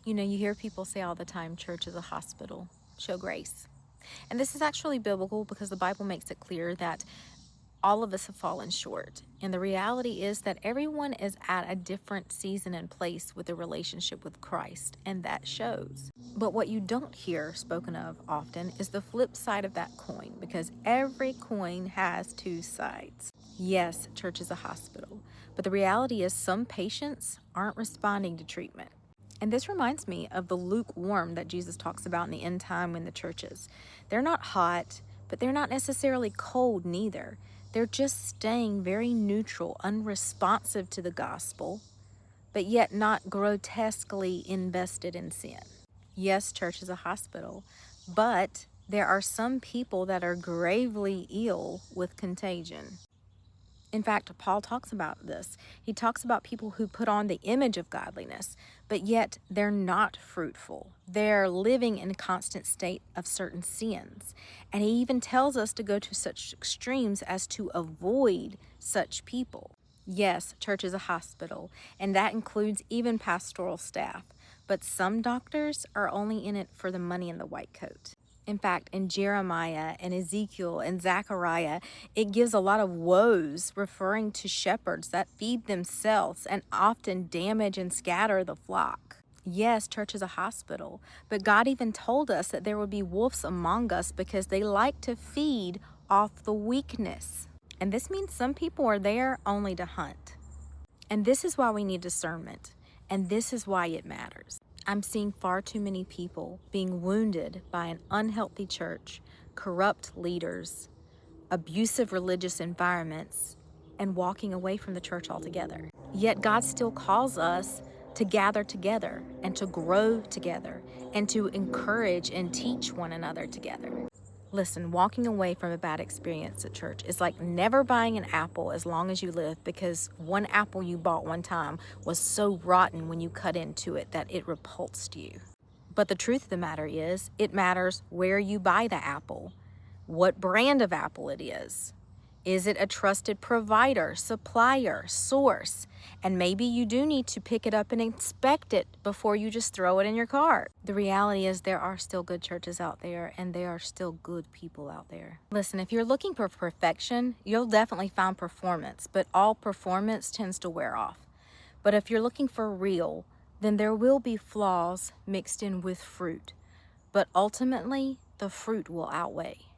You know, you hear people say all the time, church is a hospital. Show grace. And this is actually biblical because the Bible makes it clear that all of us have fallen short. And the reality is that everyone is at a different season and place with a relationship with Christ, and that shows. But what you don't hear spoken of often is the flip side of that coin, because every coin has two sides. Yes, church is a hospital, but the reality is some patients aren't responding to treatment. And this reminds me of the lukewarm that Jesus talks about in the end time in the churches. They're not hot, but they're not necessarily cold neither. They're just staying very neutral, unresponsive to the gospel, but yet not grotesquely invested in sin. Yes, church is a hospital, but there are some people that are gravely ill with contagion. In fact, Paul talks about this. He talks about people who put on the image of godliness, but yet they're not fruitful. They're living in a constant state of certain sins. And he even tells us to go to such extremes as to avoid such people. Yes, church is a hospital, and that includes even pastoral staff. But some doctors are only in it for the money and the white coat. In fact, in Jeremiah and Ezekiel and Zechariah, it gives a lot of woes referring to shepherds that feed themselves and often damage and scatter the flock. Yes, church is a hospital, but God even told us that there would be wolves among us because they like to feed off the weakness. And this means some people are there only to hunt. And this is why we need discernment. And this is why it matters. I'm seeing far too many people being wounded by an unhealthy church, corrupt leaders, abusive religious environments, and walking away from the church altogether. Yet God still calls us to gather together and to grow together and to encourage and teach one another together. Listen, walking away from a bad experience at church is like never buying an apple as long as you live, because one apple you bought one time was so rotten when you cut into it that it repulsed you. But the truth of the matter is, it matters where you buy the apple, what brand of apple it is. Is it a trusted provider, supplier, source? And maybe you do need to pick it up and inspect it before you just throw it in your cart. The reality is there are still good churches out there, and there are still good people out there. Listen, if you're looking for perfection, you'll definitely find performance, but all performance tends to wear off. But if you're looking for real, then there will be flaws mixed in with fruit. But ultimately, the fruit will outweigh.